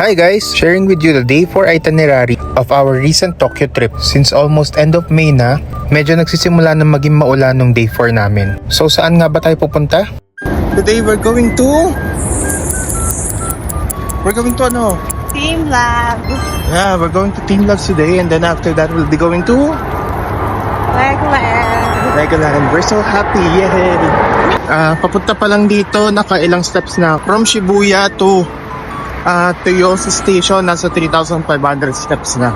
Hi guys! Sharing with you the day 4 itinerary of our recent Tokyo trip. Since almost end of May na, medyo nagsisimula na maging maulan nung day 4 namin. So saan nga ba tayo pupunta? Today we're going to ano? Team Lab. Yeah, we're going to Team Labs today, and then after that we'll be going to Legoland. We're so happy, yay! Papunta pa lang dito, nakailang steps na. From Shibuya to Toyosu Station, nasa 3,500 steps na.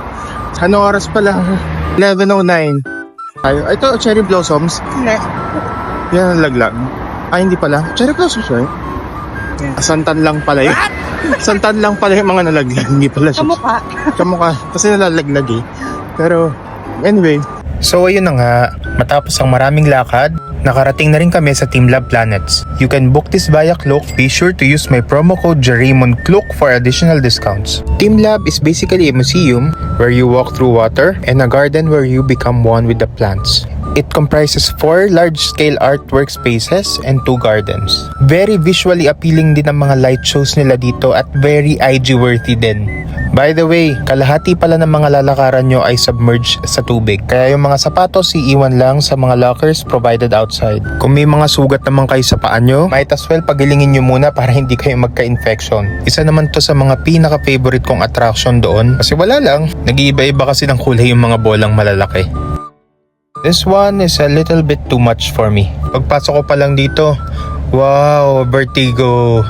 Ano oras pala? 11:09. Ito, cherry blossoms. Hindi. Yan ang laglag. Hindi pala. Cherry blossoms, right? Yeah. Santan lang pala yun. Santan lang pala yung mga nalaglag. Hindi pala siya. Kamukha. Kasi nalalaglag eh. Pero, anyway. So ayun na nga, matapos ang maraming lakad, nakarating na rin kami sa Team Lab Planets. You can book this via Klook. Be sure to use my promo code JERAYMONKLOOK for additional discounts. Team Lab is basically a museum where you walk through water and a garden where you become one with the plants. It comprises 4 large-scale artwork spaces and 2 gardens. Very visually appealing din ang mga light shows nila dito at very IG-worthy din. By the way, kalahati pala ng mga lalakaran nyo ay submerged sa tubig. Kaya yung mga sapatos iiwan lang sa mga lockers provided outside. Kung may mga sugat naman kayo sa paa nyo, might as well pagilingin nyo muna para hindi kayo magka-infection. Isa naman to sa mga pinaka-favorite kong attraction doon. Kasi wala lang, nag-iiba-iba kasi ng kulay yung mga bolang malalaki. This one is a little bit too much for me. Pagpasok ko pa lang dito, wow, vertigo.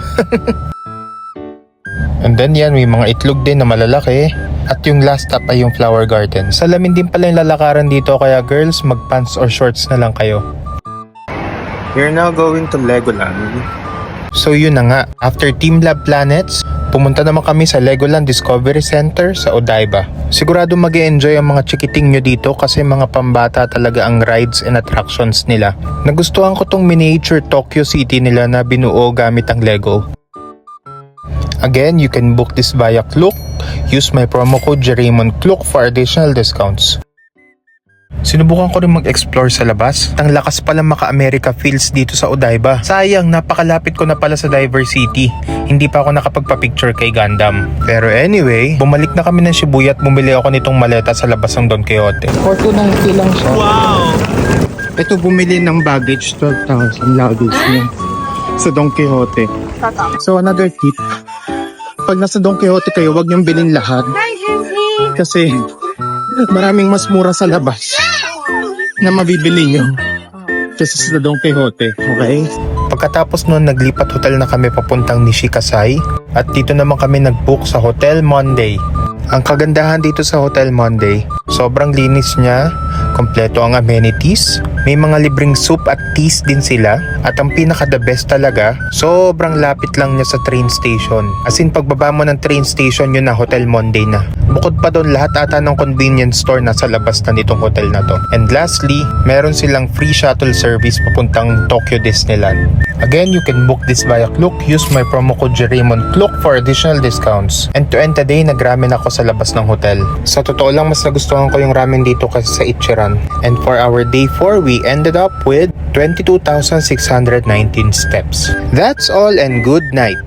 And then yan, may mga itlog din na malalaki. At yung last stop ay yung flower garden. Salamin din pala yung lalakaran dito, kaya girls, mag-pants or shorts na lang kayo. We're now going to Legoland. So yun na nga, after Team Lab Planets, pumunta naman kami sa Legoland Discovery Center sa Odaiba. Sigurado mag-e-enjoy ang mga chikiting nyo dito kasi mga pambata talaga ang rides and attractions nila. Nagustuhan ko tong miniature Tokyo City nila na binuo gamit ang Lego. Again, you can book this via Klook. Use my promo code JERAYMONKLOOK for additional discounts. Sinubukan ko rin mag-explore sa labas. Ang lakas pala maka-America feels dito sa Odaiba. Sayang, napakalapit ko na pala sa Diver City. Hindi pa ako nakapagpa-picture kay Gundam. Pero anyway, bumalik na kami ng Shibuya at bumili ako nitong maleta sa labas ng Don Quixote. 4,290 lang siya. Wow! Ito bumili ng baggage, 12,000 luggage niya sa Don Quixote. So another tip, pag nasa Don Quixote kayo, huwag niyong bilhin lahat. Kasi maraming mas mura sa labas na mabibili nyo kasi sa Don Quixote, okay? Pagkatapos nun, naglipat hotel na kami papuntang Nishikasai at dito naman kami nag-book sa Hotel Monday. Ang kagandahan dito sa Hotel Monday, sobrang linis niya, kompleto ang amenities, may mga libreng soup at teas din sila, at ang pinaka-the best talaga, sobrang lapit lang niya sa train station. As in, pagbaba mo ng train station, yun na Hotel Monday na. Bukod pa doon, lahat ata ng convenience store nasa labas na nitong hotel na to. And lastly, meron silang free shuttle service papuntang Tokyo Disneyland. Again, you can book this via Klook. Use my promo code JERAYMONKLOOK for additional discounts. And to end the day, nag-ramen ako sa labas ng hotel. Sa totoo lang, mas nagustuhan ko yung ramen dito kasi sa Ichiran. And for our day 4, we ended up with 22,619 steps. That's all and good night.